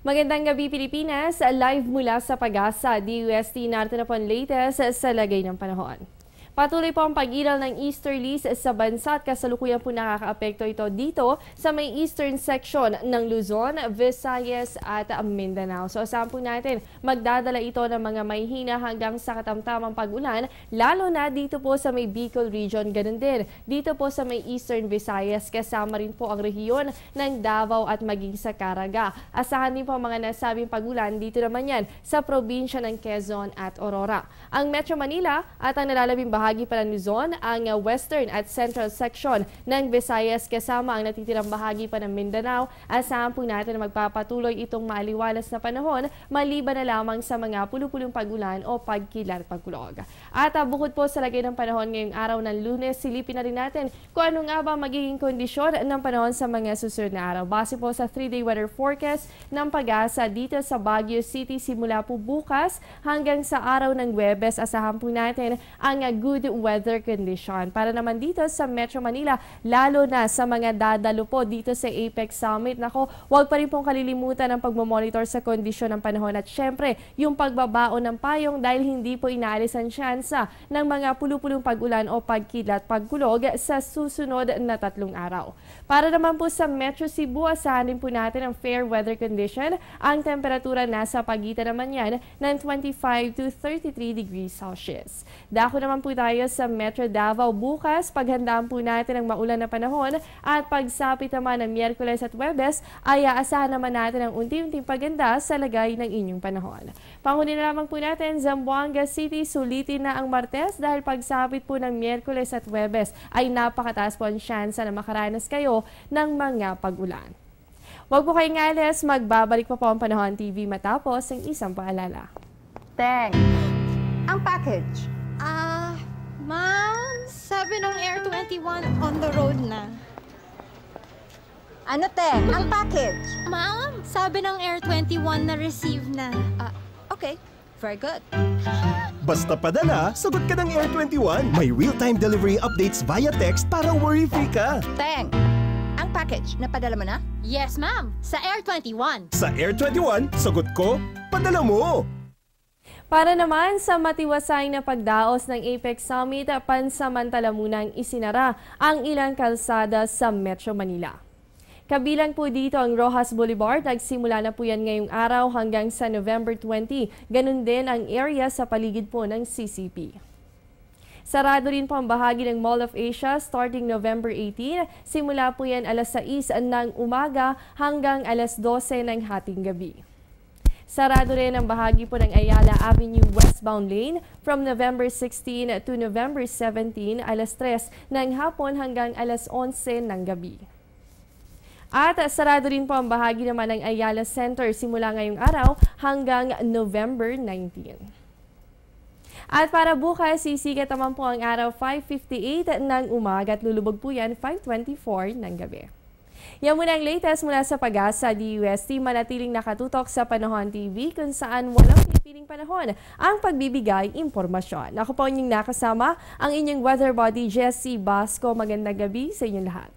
Magandang gabi Pilipinas, live mula sa Pag-asa, DUST narito na po ang latest sa lagay ng panahon. Patuloy po ang pag-iral ng easterlies sa bansa at kasalukuyan po nakakaapekto ito dito sa may eastern section ng Luzon, Visayas at Mindanao. So asahan po natin, magdadala ito ng mga mahihina hanggang sa katamtamang pag-ulan, lalo na dito po sa may Bicol region, ganun din. Dito po sa may eastern Visayas, kasama rin po ang rehiyon ng Davao at maging sa Caraga. Asahan din po ang mga nasabing pag-ulan dito naman yan sa probinsya ng Quezon at Aurora. Ang Metro Manila at ang nalalabing bahagi pa ng Luzon, ang western at central section ng Visayas kasama ang natitirang bahagi pa ng Mindanao. Asahan po natin na magpapatuloy itong maaliwalas na panahon maliban na lamang sa mga pulupulong pag-ulan o pagkilat at pagkulog. At bukod po sa lagay ng panahon ngayong araw ng Lunes, silipin na rin natin kung ano nga ba magiging kondisyon ng panahon sa mga susunod na araw. Base po sa 3-day weather forecast ng Pag-asa dito sa Baguio City simula po bukas hanggang sa araw ng Huwebes, asahan po natin ang good weather condition. Para naman dito sa Metro Manila, lalo na sa mga dadalo po dito sa Apex Summit. Nako, huwag pa rin pong kalilimutan ang pagmamonitor sa kondisyon ng panahon at syempre yung pagbabaon ng payong dahil hindi po inaalis ang tsansa ng mga pulupulong pag-ulan o pagkilat pagkulog sa susunod na 3 araw. Para naman po sa Metro Cebu, asahan din po natin ang fair weather condition. Ang temperatura nasa pagitan naman yan ng 25 to 33 degrees Celsius. Dako naman po tayo sa Metro Davao bukas. Paghandaan po natin ang maulan na panahon at pagsapit naman ng Miyerkules at Huwebes ay aasahan naman natin ang unti-unting paganda sa lagay ng inyong panahon. Panghuli na lamang po natin, Zamboanga City, sulitin na ang Martes dahil pagsapit po ng Miyerkules at Huwebes ay napakataas po ang tsansa na makaranas kayo ng mga pag-ulan. Huwag po kayong alis, magbabalik pa po ang Panahon TV matapos ang isang paalala. Teng, ang package. Ma'am, sabi ng Air 21 on the road na. Ano, Teng? Ang package. Ma'am, sabi ng Air 21 na receive na. Okay, very good. Basta padala, sagot ka ng Air 21. May real-time delivery updates via text para worry-free ka. Teng, ang package, napadala mo na? Yes, ma'am, sa Air 21. Sa Air 21, sagot ko, padala mo! Para naman sa matiwasay na pagdaos ng Apex Summit, pansamantala munang isinara ang ilang kalsada sa Metro Manila. Kabilang po dito ang Rojas Boulevard, nagsimula na po yan ngayong araw hanggang sa November 20. Ganun din ang area sa paligid po ng CCP. Sarado rin po ang bahagi ng Mall of Asia starting November 18. Simula po yan alas 6 ng umaga hanggang alas 12 ng hating gabi. Sarado rin ang bahagi po ng Ayala Avenue westbound lane from November 16 to November 17, alas 3 ng hapon hanggang alas 11 ng gabi. At sarado rin po ang bahagi naman ng Ayala Center simula ngayong araw hanggang November 19. At para bukas, sisikat naman po ang araw 5:58 ng umaga at lulubog po yan 5:24 ng gabi. Yan muna ang latest mula sa Pag-asa DUST. Manatiling nakatutok sa Panahon TV kung saan walang pipiling panahon ang pagbibigay impormasyon. Ako po inyong nakasama ang inyong weather body, Jessie Basco. Magandang gabi sa inyong lahat.